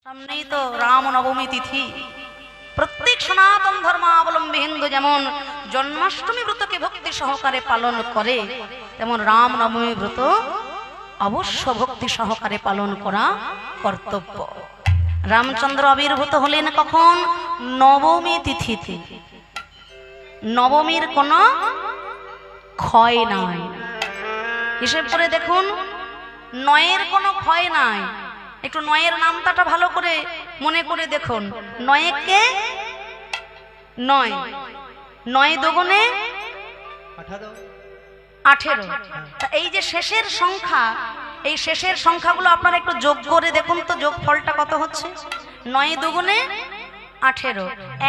সামনেই তো রাম নবমী তিথি। প্রত্যেক সনাতন ধর্মাবলম্বী হিন্দু যেমন জন্মাষ্টমী ব্রতকে ভক্তি সহকারে পালন করে, তেমন রাম নবমী ব্রত অবশ্য ভক্তি সহকারে পালন করা কর্তব্য। রামচন্দ্র আবির্ভূত হলেন কখন? নবমী তিথিতে। নবমীর কোনো ক্ষয় নাই, হিসেব করে দেখুন, নয়ের কোনো ক্ষয় নাই। একটু নয়ের নামটা ভালো করে মনে করে দেখুন। নয়কে নয়, নয় দুগুণে 18। এই যে শেষের সংখ্যা, এই শেষের সংখ্যাগুলো আপনারা একটু যোগ করে দেখুন তো, যোগ ফলটা কত হচ্ছে? 9 দুগুণে 18,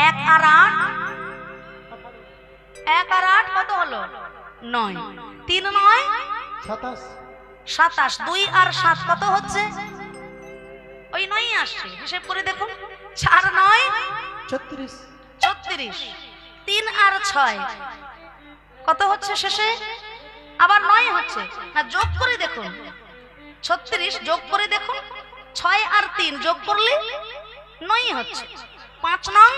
1 আর 8, 1 আর 8 কত হলো? 9, 3 9 27, 2 আর 7 কত হচ্ছে? ওই 9 আসছে, হিসেব করে দেখুন। 4 9 34, 3 আর 6 কত হচ্ছে শেষে? আবার 9 হচ্ছে না, যোগ করে দেখুন। 36 যোগ করে দেখুন, 6 আর 3 যোগ করলে 9 হচ্ছে। 5 9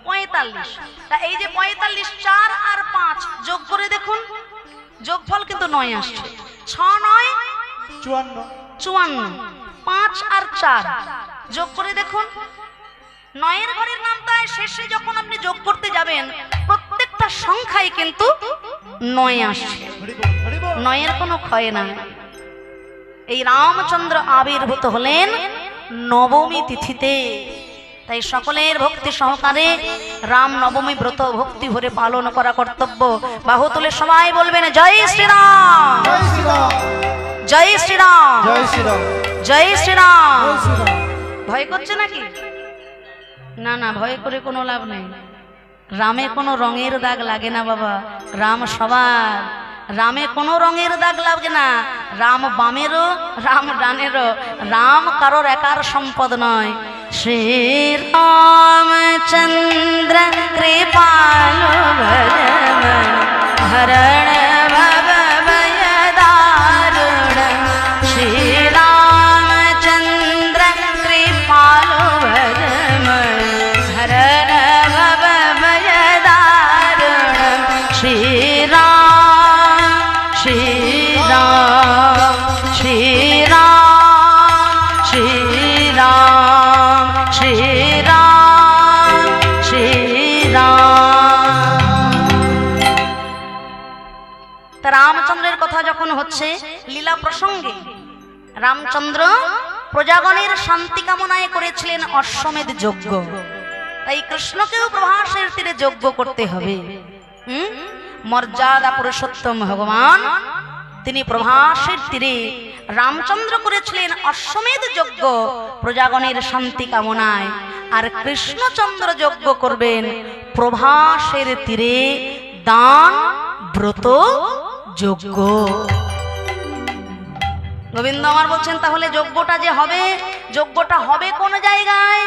45। তা এই যে 45, 4 আর 5 যোগ করে দেখুন, যোগফল কিন্তু 9 আসছে। 6 9 54, 5 আর 4 যোগ করে দেখুন। 9 ঘরের নামটা শেষে যখন আপনি যোগ করতে যাবেন, প্রত্যেকটা সংখ্যায় কিন্তু 9 আসছে। 9 কোনো ক্ষয় না। এই রামচন্দ্র আবির্ভূত হলেন নবমী তিথিতে, তাই সকলের ভক্তি সহকারে রাম নবমী ব্রত ভক্তি ভরে পালন করা কর্তব্য। বাহু তুলে সবাই বলবেন জয় শ্রীরাম, জয় শ্রীরাম, জয় শ্রীরাম। ভয় করছে নাকি? না না, ভয় করে কোনো লাভ নেই। রামে কোনো রঙের দাগ লাগে না বাবা, রাম সবার। রামে কোনো রঙের দাগ লাগে না। রাম বামেরও, রাম ডানেরও, রাম কারোর একার সম্পদ নয়। শ্রী রামচন্দ্র কৃপালু হরণ ভব ভয় দারুণ। শ্রী রামচন্দ্র কৃপালু হরণ ভব ভয় দারুণ। শ্রী রাম, শ্রী রাম, শ্রী রাম, শ্রী রাম, শ্রী রাম, শ্রী রাম। তা রামচন্দ্রের কথা যখন হচ্ছে, লীলা প্রসঙ্গে রামচন্দ্র প্রজাগণের শান্তি কামনায় করেছিলেন অশ্বমেধ যজ্ঞ। তাই কৃষ্ণকেও প্রভাসের তীরে যজ্ঞ করতে হবে। মর্যাদা পুরুষোত্তম ভগবান তিনি প্রভাসের তীরে রামচন্দ্র করেছিলেন অশ্বমেধ যজ্ঞ প্রজাগণের শান্তি কামনায়, আর কৃষ্ণচন্দ্র যজ্ঞ করবেন প্রভাসের তীরে দান ব্রত যজ্ঞ। গোবিন্দ আমার বলছেন, তাহলে যজ্ঞটা যে হবে, যজ্ঞটা হবে কোন জায়গায়?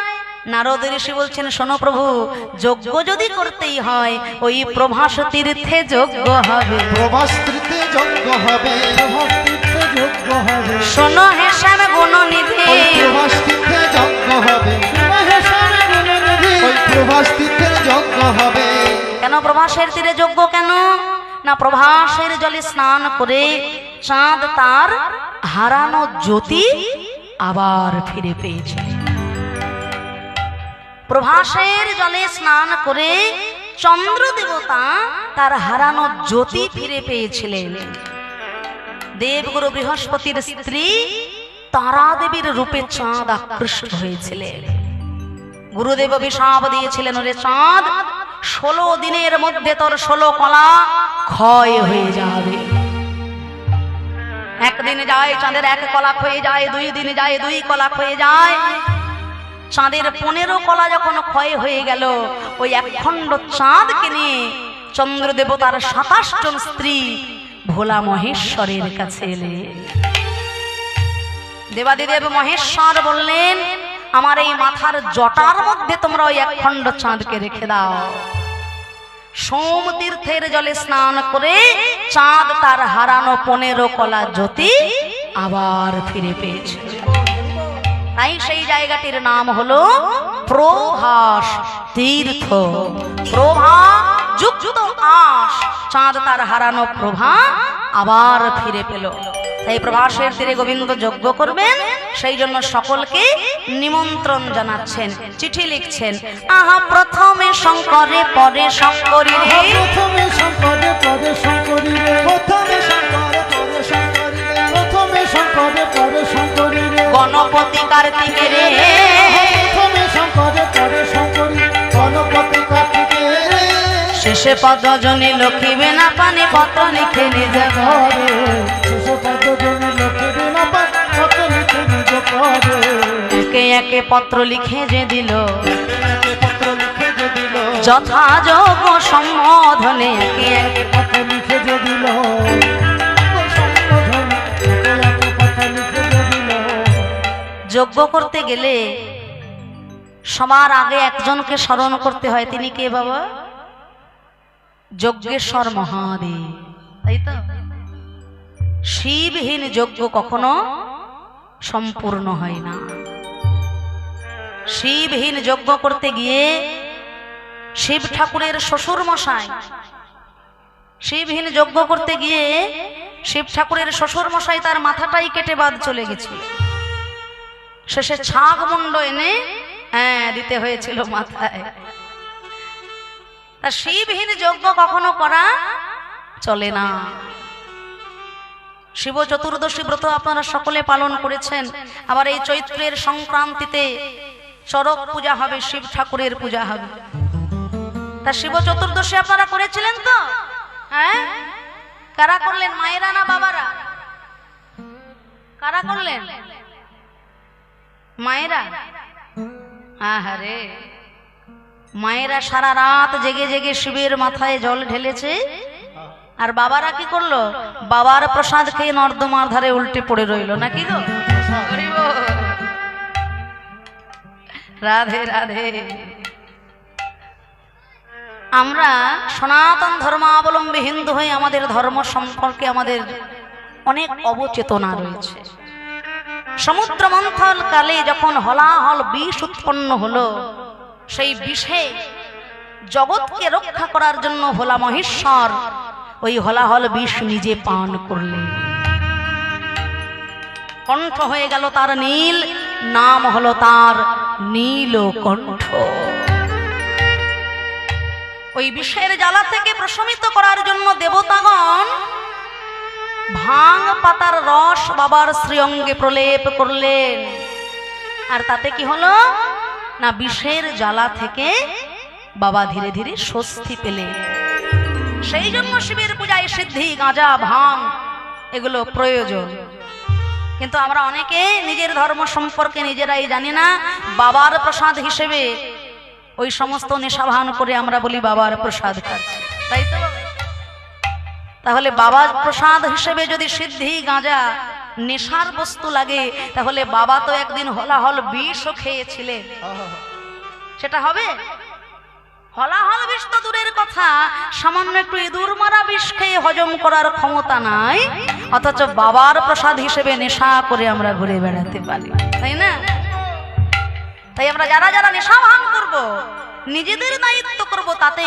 নারদ ঋষি বলছেন, শোনো প্রভু, যজ্ঞ যদি করতেই হয় ওই প্রভাস তীর্থে যজ্ঞ হবে। প্রভাস তীর্থে যজ্ঞ হবে, প্রভাস তীর্থে যজ্ঞ হবে। শোনো হে শ্যাম গুণনিধি, ওই প্রভাস তীর্থে যজ্ঞ হবে। ওই প্রভাস তীর্থে যজ্ঞ হবে। কেন প্রভাসের তীরে যজ্ঞ? কেন না, প্রভাসের জলে স্নান করে চাঁদ তার হারানো জ্যোতি আবার ফিরে পেয়েছে। প্রভাসের জলে স্নান করে চন্দ্র দেবতা তার হারানো জ্যোতি ফিরে পেয়েছিলেন। দেবগুরু বৃহস্পতির স্ত্রী তারা দেবীর রূপে চাঁদ আকৃষ্ট হয়েছিলেন। গুরুদেব অভিশাপ দিয়েছিলেন, ওরে চাঁদ, 16 দিনের মধ্যে তোর 16 কলা ক্ষয় হয়ে যাবে। একদিন যায় চাঁদের 1 কলা ক্ষয়ে যায়, 2 দিনে যায় 2 কলা ক্ষয়ে যায়। চাঁদের 15 কলা যখন ক্ষয় হয়ে গেল, ওই একখণ্ড চাঁদকে নিয়ে চন্দ্র দেবতার 27 জন স্ত্রী ভোলা মহেশ্বরের কাছে এলেন। দেবাদিদেব মহেশ্বর বললেন, আমার এই মাথার জটার মধ্যে তোমরা ওই একখণ্ড চাঁদকে রেখে দাও। সোম তীর্থের জলে স্নান করে চাঁদ তার হারানো 15 কলা জ্যোতি আবার ফিরে পেয়েছে। তাই সেই জায়গাটির নাম হলো প্রভাস তীর্থ। প্রভা যুক্ত আশ, চাঁদ তার হারানো প্রভা আবার ফিরে পেল। তাই প্রভাসের তীরে গোবিন্দ যজ্ঞ করবেন, সেই জন্য সকলকে নিমন্ত্রণ জানাচ্ছেন, চিঠি লিখছেন। আহা প্রথমে শঙ্করে পরে শঙ্করী রে, প্রথমে শঙ্করে পরে শঙ্করী রে, প্রথমে শঙ্করে পরে শঙ্করী রে, প্রথমে শঙ্করে পরে শঙ্করী রে, গণপতি কার্তিকে রে, প্রথমে শঙ্করে পরে শঙ্করী, গণপতি কার্তিকে রে, শেষে পদজনী লক্ষ্মী না পানি পত্র লিখে নিজে ঘরে, শেষে পদজনী লোকে বিনা পাত পত্র লিখে নিজ করে, একে একে পত্র লিখে যে দিল, একে পত্র লিখে যে দিল, যথাযোগ্য সম্বোধনে একে একে পত্র লিখে যে দিল, সম্বোধন, একে একে পত্র লিখে যে দিল। যজ্ঞ করতে গেলে সবার আগে একজনকে স্মরণ করতে হয়। তিনি কে বাবা? যজ্ঞেশ্বর মহাদেব, তাই তো? শিবহীন যজ্ঞ কখনো সম্পূর্ণ হয় না। শিবহীন যজ্ঞ করতে গিয়ে শিব ঠাকুরের শ্বশুর মশাই, শিবহীন যজ্ঞ করতে গিয়ে শিব ঠাকুরের শ্বশুর মশাই তার মাথাটাই কেটে বাদ চলে গেছিল। শেষে ছাগ মুন্ড এনে দিতে হয়েছিল মাথায়। তা শিবহীন যজ্ঞ কখনো করা চলে না। শিব চতুর্দশী ব্রত আপনারা সকলে পালন করেছেন। আবার এই চৈত্রের সংক্রান্তিতে চড়ক পূজা হবে, শিব ঠাকুরের পূজা হবে। তা শিব চতুর্দশী আপনারা করেছিলেন তো? হ্যাঁ, কারা করলেন? মায়েরা না বাবারা? কারা করলেন? মায়েরা। আহারে, মায়েরা সারা রাত জেগে জেগে শিবের মাথায় জল ঢেলেছে। আর বাবারা কি করলো? বাবার প্রসাদ খেয়ে নর্দমার ধারে উল্টে পড়ে রইল, নাকি গো? রাধে রাধে। আমরা সনাতন ধর্মাবলম্বী হিন্দু হয়ে আমাদের ধর্ম সম্পর্কে আমাদের অনেক অবচেতনা রয়েছে। সমুদ্র মন্থন কালে যখন হলাহল বিষ উৎপন্ন হলো, সেই বিষে জগৎকে রক্ষা করার জন্য ভোলা মহেশ্বর ওই হলাহল বিষ নিজে পান করলেন। কণ্ঠ হয়ে গেল তার নীল, নাম হলো তার নীলকণ্ঠ। ওই বিষের জ্বালা থেকে প্রশমিত করার জন্য দেবতাগণ ভাং পাতার রস বাবার শ্রীঅঙ্গে প্রলেপ করলেন। আর তাতে কি হলো না, বিষের জ্বালা থেকে বাবা ধীরে ধীরে স্বস্তি পেলেন। সেই জন্য শিবের পূজায় সিদ্ধি, গাঁজা, ভাং এগুলো প্রয়োজন। কিন্তু আমরা অনেকে নিজের ধর্ম সম্পর্কে নিজেরাই জানি না। বাবার প্রসাদ হিসেবে ওই সমস্ত নেশাভান করে আমরা বলি বাবার প্রসাদ খাচ্ছি, তাই তো? তাহলে বাবার প্রসাদ হিসেবে যদি সিদ্ধি, গাঁজা নেশার বস্তু লাগে, তাহলে বাবা তো একদিন হলাহল বিষও খেয়েছিলেন, সেটা হবে? হলাহল বিষ তো দূরের কথা, সামান্য একটু ইঁদুর মারা বিষ খেয়ে হজম করার ক্ষমতা নাই, অথচ বাবার প্রসাদ হিসেবে নেশা করে আমরা ঘুরে বেড়াতে পারি, তাই না? তাই আমরা যারা যারা নেশা ভান করব, নিজেদের দায়িত্ব করব, তাতে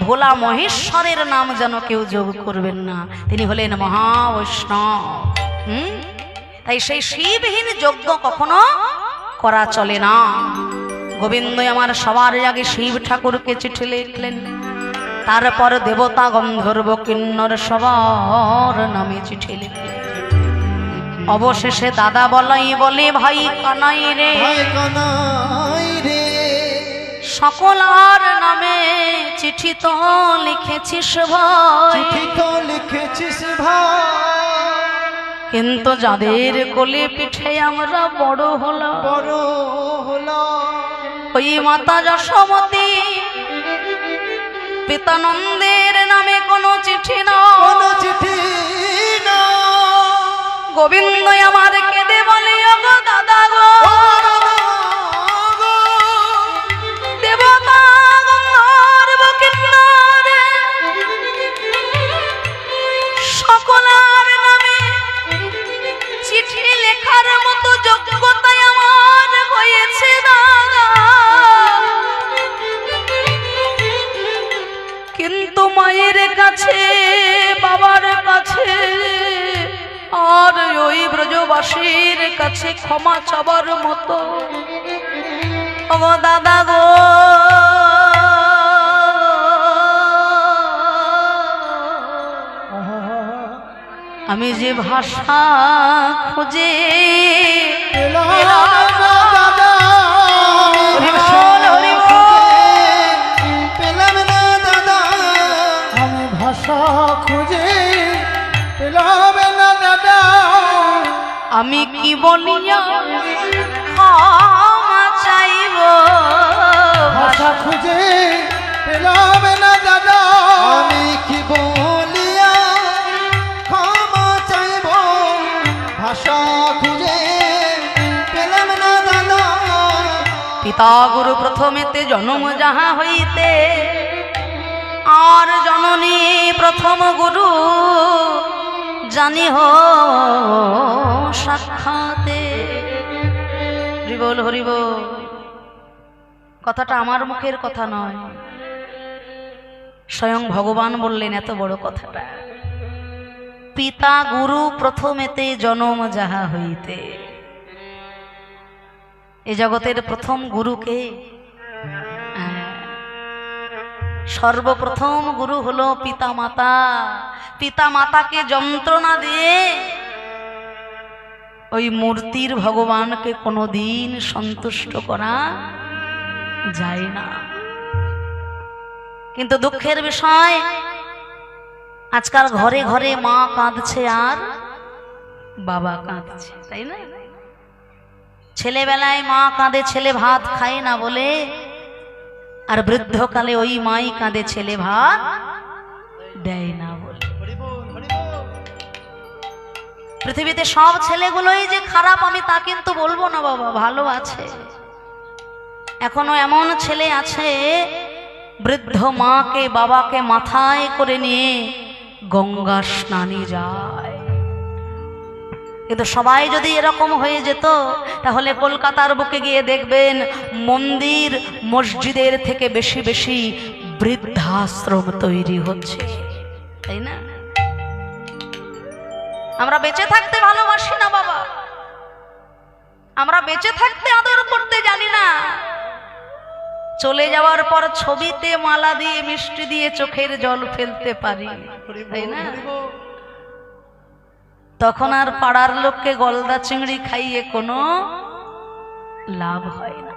ভোলা মহেশ্বরের নাম যেন কেউ যোগ করবেন না। তিনি হলেন মহাবৈষ্ণব। তাই সেই শিবহীন যজ্ঞ কখনো করা চলে না। গোবিন্দ আমার সবার আগে শিব ঠাকুরকে চিঠি লিখলেন, তারপর দেবতা, গন্ধর্ব, কিন্নর সবার নামে চিঠি লিখলেন। অবশেষে দাদা বলাই বলে, ভাই কানাই রে, সকলার নামে চিঠি তো লিখেছিস ভাই, কিন্তু যাদের কোলে পিঠে আমরা বড় হলাম, ওই মাতা যশোমতী পিতানন্দের নামে কোনো চিঠি না। গোবিন্দ আমার কেঁদে বলে, ওগো দাদা গো, দেবতা গন্ধর্ব কিন্নর সকলার নামে চিঠি লেখার মতো যোগ্যতা আমার ভালোবাসির কাছে ক্ষমা চাবার মতো। ওগো দাদা গো, আমি যে ভাষা খুঁজে পেলাম না দাদা, পেলাম না দাদা, আমি ভাষা খুঁজে পেলাম না দাদা, আমি কি বলিয়া ক্ষমা চাইব, ভাষা খুঁজে পেলাম না দাদা, আমি কি বলিয়া ক্ষমা চাইব, ভাষা খুঁজে পেলাম না দাদা। পিতা গুরু প্রথমেতে জন্ম যাহা হইতে, আর জননী প্রথম গুরু জানি হো সাক্ষাতে। হরিবল হরিবল। কথাটা আমার মুখের কথা নয়, স্বয়ং ভগবান বললেন এত বড় কথাটা। পিতা গুরু প্রথমেতে জনম যাহা হইতে। এ জগতের প্রথম গুরুকে, সর্বপ্রথম গুরু হলো পিতা মাতা। পিতা মাতাকে যন্ত্রণা দিয়ে ওই মূর্তির ভগবানকে কোনোদিন সন্তুষ্ট করা যায় না। কিন্তু দুঃখের বিষয়, আজকাল ঘরে ঘরে মা কাঁদছে আর বাবা কাঁদছে, তাই না? ছেলেবেলায় মা কাঁদে ছেলে ভাত খায় না বলে, আর বৃদ্ধকালে ওই মাই কাঁদে ছেলে ভাত দেয় না বলে। পৃথিবীতে সব ছেলেগুলোই যে খারাপ আমি তা কিন্তু বলবো না বাবা, ভালো আছে। এখনো এমন ছেলে আছে বৃদ্ধ মাকে বাবাকে মাথায় করে নিয়ে গঙ্গা স্নানে যায়। কিন্তু সবাই যদি এরকম হয়ে যেত, তাহলে কলকাতার বুকে গিয়ে দেখবেন মন্দির মসজিদের থেকে বেশি বেশি বৃদ্ধাশ্রম তৈরি হচ্ছে, তাই না? আমরা বেঁচে থাকতে ভালোবাসি না বাবা, আমরা বেঁচে থাকতে আদর করতে জানি না। চলে যাওয়ার পর ছবিতে মালা দিয়ে মিষ্টি দিয়ে চোখের জল ফেলতে পারি, তাই না? তখন আর পাড়ার লোককে গলদা চিংড়ি খাইয়ে কোনো লাভ হয় না।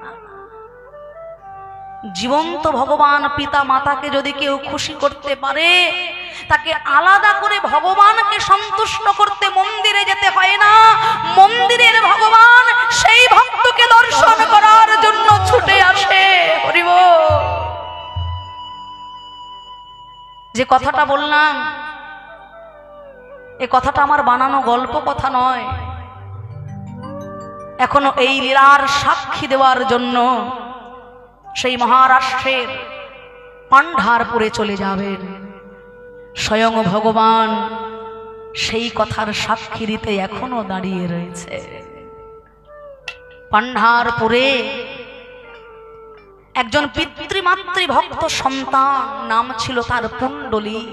জীবন্ত ভগবান পিতা মাতাকে যদি কেউ খুশি করতে পারে, তাকে আলাদা করে ভগবানকে সন্তুষ্ট করতে মন্দিরে যেতে হয় না। মন্দিরের ভগবান সেই ভক্তকে দর্শন করার জন্য ছুটে আসে। হরি বল। যে কথাটা বললাম, এ কথাটা আমার বানানো গল্প কথা নয়। এখনো এই লীলার সাক্ষী দেওয়ার জন্য সেই মহারাষ্ট্রের পান্ডারপুরে চলে যাবেন। স্বয়ং ভগবান সেই কথার সাক্ষী দিতে এখনো দাঁড়িয়ে রয়েছে। পান্ডারপুরে একজন পিতৃমাতৃ ভক্ত সন্তান, নাম ছিল তার পুণ্ডলী।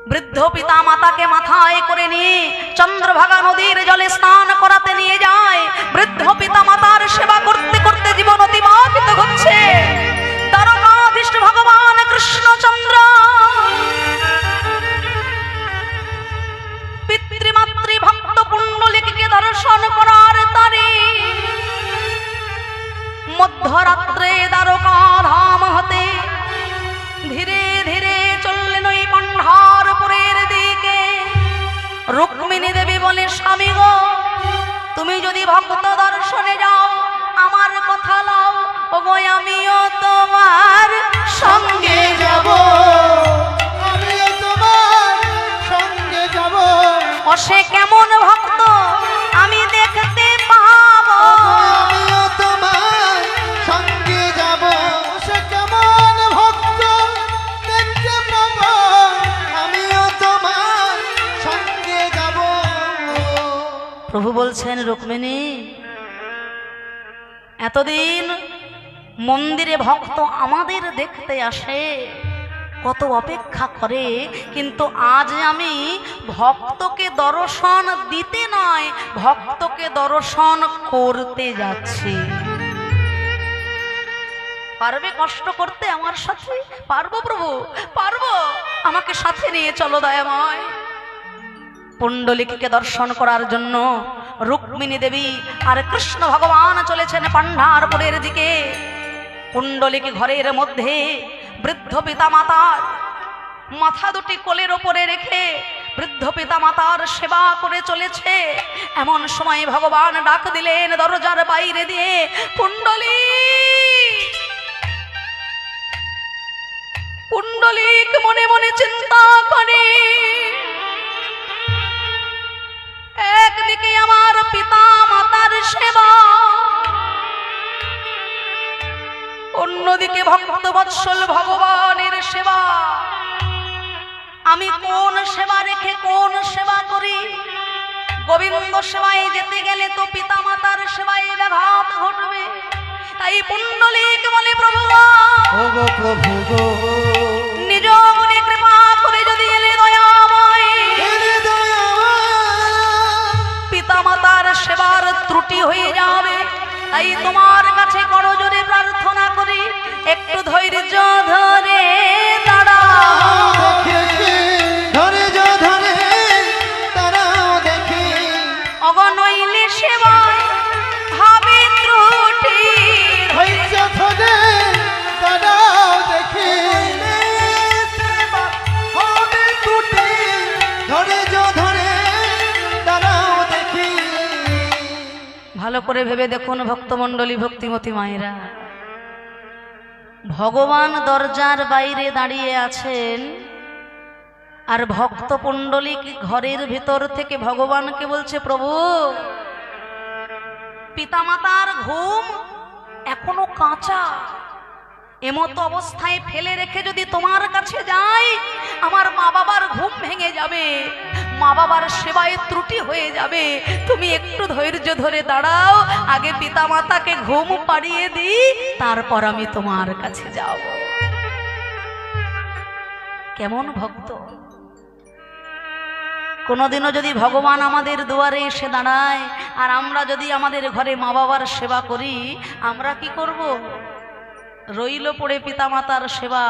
বৃদ্ধ পিতা মাতাকে মাথায় করে নিয়ে চন্দ্রভাগা নদীর জলে স্নান করাতে নিয়ে যায়। বৃদ্ধ পিতা মাতার সেবা করতে করতে জীবন অতিবাহিত হচ্ছে। দ্বারকাধীশ ভগবান কৃষ্ণচন্দ্র পিতৃমাতৃ ভক্ত পুণ্ডলিককে দর্শন করার তারে মধ্যরাত্রে দ্বারকা ধাম হতে ধীরে ধীরে চললেন ওই পান্ডারপুরের দিকে। রুক্মিণী দেবী বলে, স্বামী গো, তুমি যদি ভক্ত দর্শনে যাও আমার কথা লাও, ওগো আমিও তোমার সঙ্গে যাব, আমিও তোমার সঙ্গে যাব। ও সে কেমন ভক্ত আমি দেখতে পাবো, আমিও তোমার সঙ্গে যাব, সে কেমন ভক্ত দেখতে পাবো, আমিও তোমার সঙ্গে যাব। প্রভু বলছেন, রুক্মিণী, এতদিন মন্দিরে ভক্ত আমাদের দেখতে আসে, কত অপেক্ষা করে, কিন্তু আজ আমি ভক্তকে দর্শন দিতে নয়, ভক্তকে দর্শন করতে যাচ্ছি। পারবে কষ্ট করতে আমার সাথে? পারবো প্রভু, পারবো, আমাকে সাথে নিয়ে চলো দয়াময়। পুণ্ডলিককে দর্শন করার জন্য রুক্মিণী দেবী আর কৃষ্ণ ভগবান চলেছেন পান্ডারপুরের দিকে। পুণ্ডলিক ঘরের মধ্যে বৃদ্ধ পিতা মাতার মাথা দুটি কোলের ওপরে রেখে বৃদ্ধ পিতা মাতার সেবা করে চলেছে। এমন সময় ভগবান ডাক দিলেন দরজার বাইরে দিয়ে, পুণ্ডলিক। পুণ্ডলিক মনে মনে চিন্তা করে, একদিকে আমার পিতা মাতার সেবা, অন্যদিকে ভক্ত বৎসল ভগবানের সেবা। আমি কোন সেবা রেখে কোন সেবা করি? গোবিন্দ সেবায় যেতে গেলে তো পিতা মাতার সেবায় ব্যাঘাত ঘটবে। তাই পুণ্ডলিক বলে, প্রভু ওগো প্রভু গো, নিজ মনে কৃপা করে যদি এলে দয়াময়, পিতা মাতার সেবার ত্রুটি হয়ে যাবে। তাই তোমার কাছে করজোড়ে প্রার্থনা করি, একটু ধৈর্য ধরে দাঁড়াও। অগনইলে সেবায় ভাবে ত্রুটি, ধৈর্য ধরে দাঁড়াও দেখি, হবে ত্রুটি, ধৈর্য ধরে দাঁড়াও দেখি। ভালো করে ভেবে দেখুন ভক্তমণ্ডলী, ভক্তিমতী মায়েরা, ভগবান দরজার বাইরে দাঁড়িয়ে আছেন, আর ভক্ত পুণ্ডলিক ঘরের ভিতর থেকে ভগবানকে বলছে, প্রভু পিতামাতার ঘুম এখনো কাঁচা, এমতো অবস্থায় ফেলে রেখে যদি তোমার কাছে যাই, আমার মা বাবার ঘুম ভেঙে যাবে, মা বাবার সেবায় ত্রুটি হয়ে যাবে। তুমি একটু ধৈর্য ধরে দাঁড়াও, আগে পিতা মাতাকে ঘুম পাড়িয়ে দিই, তারপর আমি তোমার কাছে যাব। কেমন ভক্ত! কোনোদিনও যদি ভগবান আমাদের দুয়ারে এসে দাঁড়ায় আর আমরা যদি আমাদের ঘরে মা বাবার সেবা করি, আমরা কি করব? রইল পড়ে পিতা মাতার সেবা,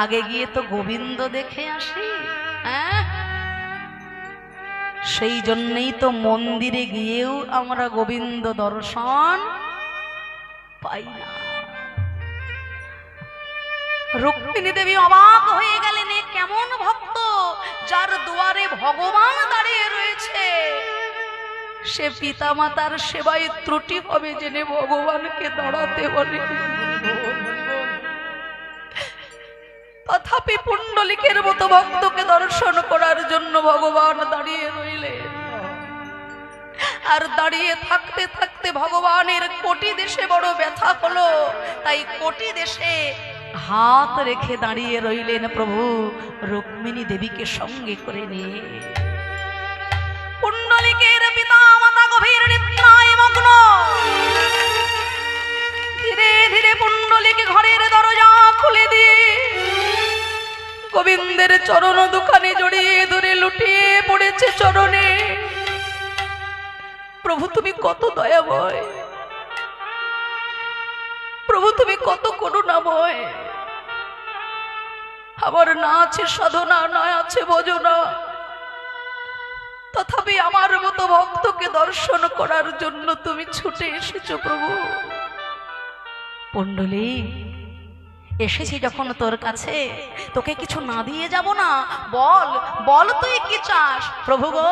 আগে গিয়ে তো গোবিন্দ দেখে আসি। হ্যাঁ, সেই জন্যই তো মন্দিরে গিয়েও আমরা গোবিন্দ দর্শন পাই না। রুক্মিণী দেবী অবাক হয়ে গেলেন, এ কেমন ভক্ত যার দুয়ারে ভগবান দাঁড়িয়ে রয়েছে, সে পিতা মাতার সেবায় ত্রুটি হবে জেনে ভগবানকে দাঁড়াতে বলে। তথাপি পুণ্ডলিকের মতো ভক্তকে দর্শন করার জন্য ভগবান দাঁড়িয়ে রইলেন। আর দাঁড়িয়ে থাকতে থাকতে ভগবানের কোটি দেশে বড় ব্যথা হলো, তাই কোটি দেশে হাত রেখে দাঁড়িয়ে রইলেন প্রভু রুক্মিণী দেবীকে সঙ্গে করে নিয়ে। পুণ্ডলিকের পিতা মাতা গভীর নিদ্রায় মগ্ন। ধীরে ধীরে পুণ্ডলিক ঘরের দরজা খুলে দিয়ে গোবিন্দের চরণ দুখানে জড়িয়ে ধরে লুটিয়ে পড়েছে চরণে। প্রভু তুমি কত দয়াময়, প্রভু তুমি কত করুণাময়। আমার না আছে সাধনা, না আছে ভজনা, তথাপি আমার মতো ভক্তকে দর্শন করার জন্য তুমি ছুটে এসেছো প্রভু। পুণ্ডলিক, এসেছি যখন তোর কাছে, তোকে কিছু না দিয়ে যাব না। বল বল তুই কি চাস? প্রভু গো,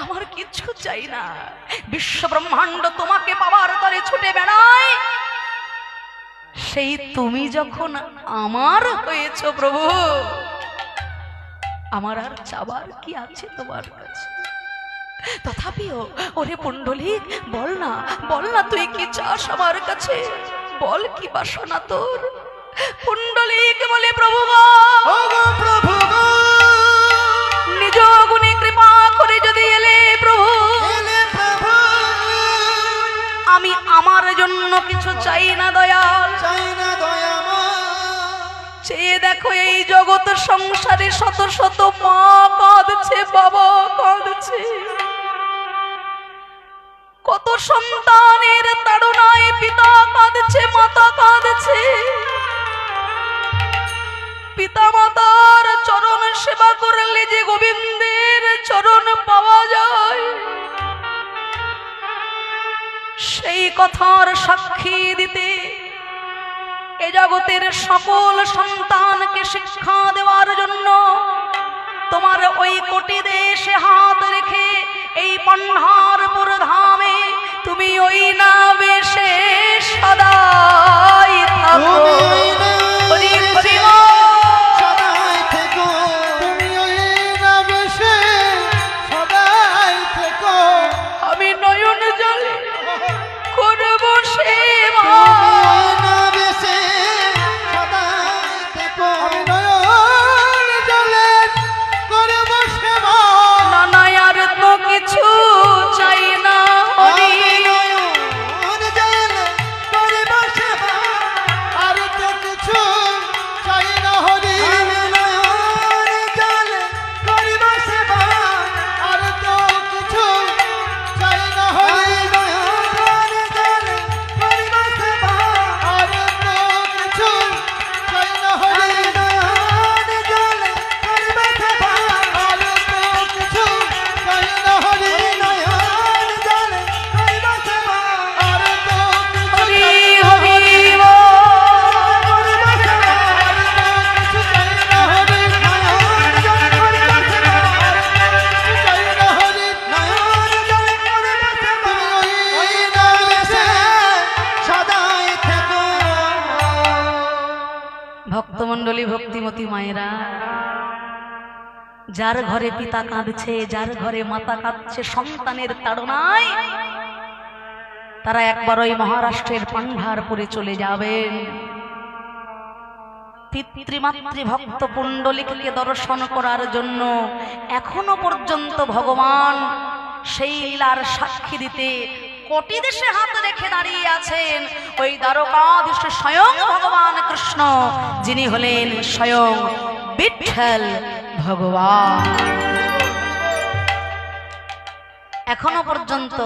আমার কিচ্ছু চাই না, বিশ্ব ব্রহ্মাণ্ড তোমাকে পাওয়ার তরে ছুটে বেড়ায়। সেই তুমি যখন আমার হয়েছো প্রভু, আমার আর চাবার কি আছে তোমার কাছে? তথাপিও ওরে পুণ্ডলিক, বল না, বল না তুই কি চাস আমার কাছে, বল কি বাসনা তোর? পুণ্ডলিক বলে, প্রভু গো, প্রভু গো, নিজ গুণে কৃপা করে যদি এলে প্রভু, আমি আমার জন্য কিছু চাই না দয়াল, চাই না দয়াময়। চেয়ে দেখ দেখো এই জগৎ সংসারে শত শত মা কাঁদছে, বাবা কাঁদছে, কত সন্তানের তাড়নায় পিতা কাঁদছে, মাতা কাঁদছে। পিতা মাতার চরণ সেবা করলে যে গোবিন্দের চরণ পাওয়া যায়, সেই কথার সাক্ষী দিতে এ জগতের সকল সন্তানকে শিক্ষা দেওয়ার জন্য তোমার ওই কোটি দেশে হাত রেখে এই পান্ডারপুর ধামে তুমি ওই না বেশে সদাই থাকো। হরি হরি সদাই থেকো, তুমি ওই না বেশে সদাই থেকো। আমি নয়ন জলে করব সেবা। না বেশে সদাই থেকো, আমি নয়ন জলে করব সেবা। না না আর তো কিছু চাই না হরি। নয়ন জলে করিব সেবা। আর তো কিছু চাই না হরি। আমি নয়ন জলে করিব সেবা। আর তো কিছু চাই না হরি। নয়ন জলে করিব সেবা। আর তো কিছু চাই না হরি। নয়ন জলে করিব সেবা। আর তো কিছু চাই না হরি। নয়ন জলে করিব সেবা। আর তো কিছু হরি চাই না হরি হরি। বল। করিব সেবা। আর তো কিছু চাই না হরি। নয়ন জলে করিব সেবা। কিছু চাই না হরি। নয়ন জলে করিব সেবা। তুমি ওই না বেশে সদাই থেকো। ভক্তমণ্ডলী, ভক্তিমতী মায়েরা, যার ঘরে পিতা কাঁদছে, যার ঘরে মাতা কাঁদছে সন্তানের তাড়নায়, তারা একবার ওই মহারাষ্ট্রের পান্ডারপুরে চলে যাবেন। পিতৃমাতৃ ভক্ত পুণ্ডলিককে দর্শন করার জন্য এখনো পর্যন্ত ভগবান সেই লীলার সাক্ষী দিতে কোটি দেশে হাত রেখে দাঁড়িয়ে আছেন ওই দ্বারকাধীশ স্বয়ং ভগবান কৃষ্ণ, যিনি হলেন স্বয়ং বিঠ্ঠল ভগবান। এখনো পর্যন্ত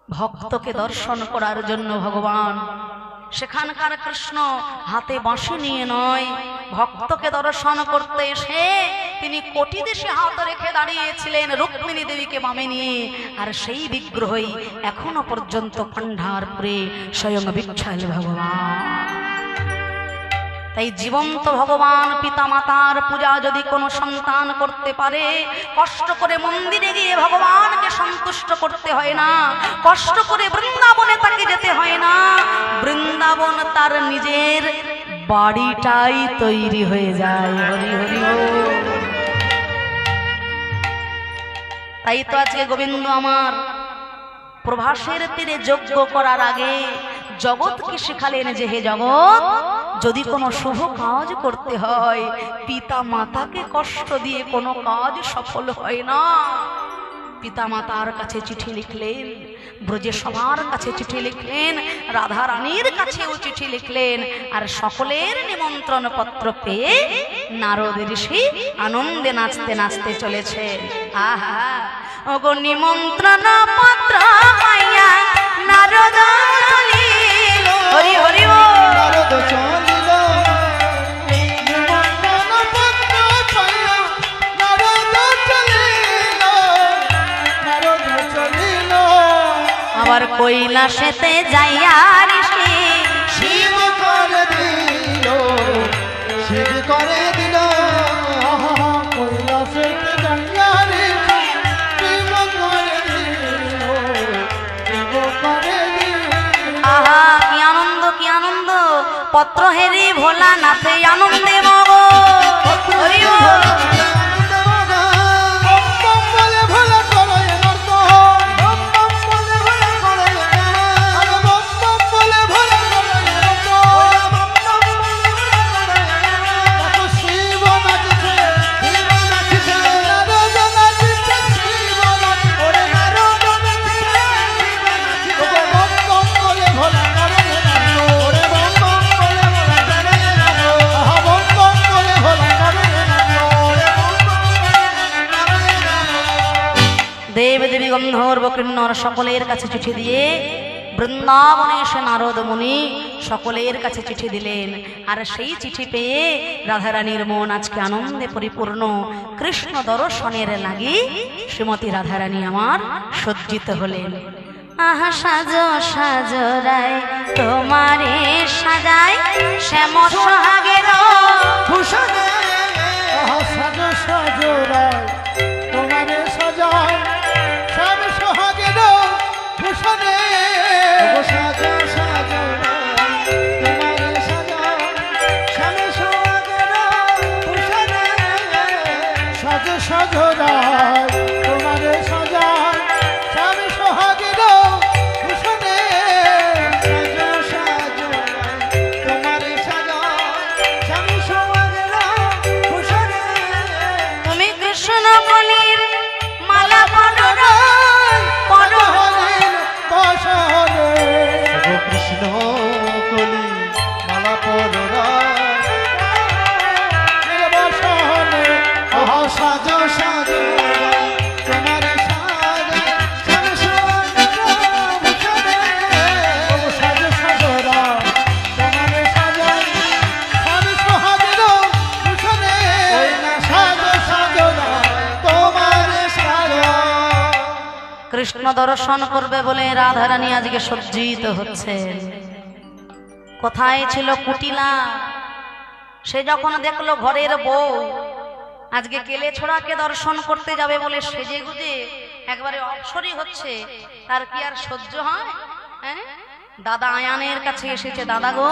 ভক্তকে দর্শন করার জন্য ভগবান সেখানকার কৃষ্ণ হাতে বাঁশি নিয়ে নয়, ভক্তকে দর্শন করতে এসে তিনি কোটি দেশে হাত রেখে দাঁড়িয়েছিলেন রুক্মিণী দেবীকে বামে নিয়ে। আর সেই বিগ্রহই এখনো পর্যন্ত পান্ডারপুরে স্বয়ং বিঠ্ঠল ভগবান। তাই জীবন্ত ভগবান পিতা মাতার পূজা যদি কোনো সন্তান করতে পারে, কষ্ট করে মন্দিরে গিয়ে ভগবানকে সন্তুষ্ট করতে হয় না, কষ্ট করে বৃন্দাবনে তাকে যেতে হয় না, বৃন্দাবন তার নিজের বাড়িটাই তৈরি হয়ে যায়। হরি হরি বল। তাই তো আজকে গোবিন্দ আমার প্রভাসের তীরে যজ্ঞ করার আগে জগৎকে শিখালেন যে হে জগৎ, যদি কোনো শুভ কাজ করতে হয় পিতা মাতাকে কষ্ট দিয়ে কোনো কাজ সফল হয় না। পিতা মাতার কাছে চিঠি লিখলেন, ব্রজে সবার কাছে চিঠি লিখলেন, রাধা রানীর কাছেও চিঠি লিখলেন, আর সকলের নিমন্ত্রণ পত্র পেয়ে নারদ ঋষি আনন্দে নাচতে নাচতে চলেছে। আহা ওগো নিমন্ত্রণ পত্র পাইয়া নারদ চলিল। হরি হরি বল। নারদ চলিল, নিমন্ত্রণ পত্র পাইয়া নারদ চলিল। নারদ চলিল। আবার কৈলাসেতে যাইয়া ঋষি শিব করে দিল, শিব করে দিল। আহা কৈলাসেতে যাইয়া রে শিব করে দিল। শিব করে দিল। আহা কি আনন্দ, কি আনন্দ, পত্র হেরি ভোলা নাথে আনন্দে মগ। হরি বল। বম বলে ভোলা করে নর্ত। বম বম বলে ভোলা করে আরে বম বম বলে ভোলা করে নর্ত। বম বম বলে ভোলা করে কত শিব নাচছে, শিব নাচছে, নারদ নাচছে, শিব নাচছে। ওরে নারদ নাচছে, শিব নাচছে। ওগো বম বম বলে ভোলা করে নর্ত। ওরে বম বম বলে ভোলা করে আহা বম কিন্নর সকলের কাছে চিঠি দিয়ে বৃন্দাবনে এসে নারদ মুনি সকলের কাছে চিঠি দিলেন। আর সেই চিঠি পেয়ে রাধারানীর মন আজকে আনন্দে পরিপূর্ণ। কৃষ্ণ দর্শনের লাগি শ্রীমতী রাধারানী আমার সজ্জিত হলেন। আহা সাজো সাজো রায় তোমারে সাজাই শ্যাম সোহাগের ভূষণে আহা সাজো সাজো রায় তোমারে সাজায় শ্যাম সোহাগের ভূষণে। ও সাজো সাজো তোমারে সাজায় শ্যাম সোহাগের ভূষণে। সাজো সাজো রায় তোমারে সাজায় শ্যাম সোহাগের ভূষণে। সাজো সাজো তোমারে সাজায় শ্যাম সোহাগের ভূষণে। তুমি কৃষ্ণ কলির মালা পড়ো পড়ো হলেন বসনে ও কৃষ্ণ কলি মালা বসনে। আহা সাজো সাজো তোমারে সাজায় শ্যাম সোহাগের ভূষণে। সাজো সাজো রায় তোমারে সাজায় শ্যাম সোহাগের ভূষণে। ওই না সাজো সাজো রায় তোমারে সাজায়। কৃষ্ণ দর্শন করবে বলে রাধারানী আজকে সজ্জিত হচ্ছে। কোথায় ছিল কুটিলা? সে যখন দেখলো ঘরের বউ আজকে কেলে ছোড়াকে দর্শন করতে যাবে বলে সেজে গুজে একবারে অপসরী হচ্ছে, তার কি আর সহ্য হয়? হ্যাঁ, দাদা আয়ানের কাছে এসেছে, দাদা গো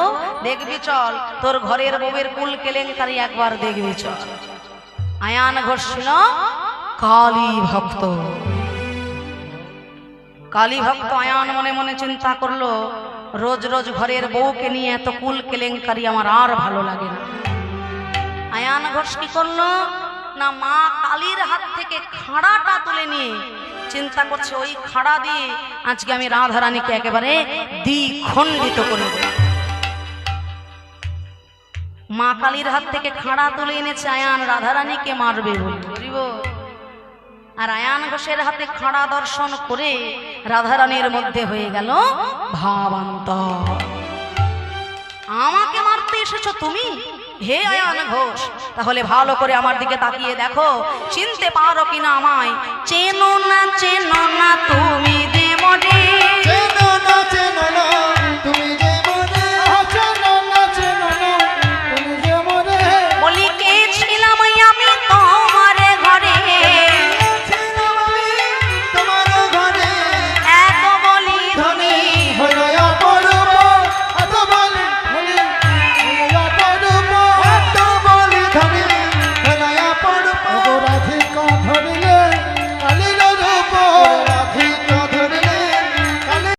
দেখবি চল তোর ঘরের বউয়ের কুল কেলেঙ্কারি একবার দেখবি চল। আয়ান ঘোষ ছিল কালী ভক্ত। কালী ভক্ত আয়ান মনে মনে চিন্তা করলো, রোজ রোজ ঘরের বউকে নিয়ে এত কুল কেলেঙ্কারি আমার আর ভালো লাগে না। আয়ান ঘোষ কি করলো না, মা কালীর হাত থেকে খাড়াটা তুলে নিয়ে চিন্তা করছে ওই খাড়া দিয়ে আজকে আমি রাধারানীকে একেবারে দ্বিখণ্ডিত করে দেব। মা কালীর হাত থেকে খাড়া তুলে এনেছে আয়ান রাধারানীকে মারবে বলব। আর আয়ান ঘোষের হাতে খাড়া দর্শন করে রাধারানীর মধ্যে হয়ে গেল ভাবান্তর। আমাকে মারতে এসেছো তুমি? হে আয়ান ঘোষ, তাহলে ভালো করে আমার দিকে তাকিয়ে দেখো, চিনতে পারো কিনা আমায়? চেনো না তুমি যে মনে, চেনো না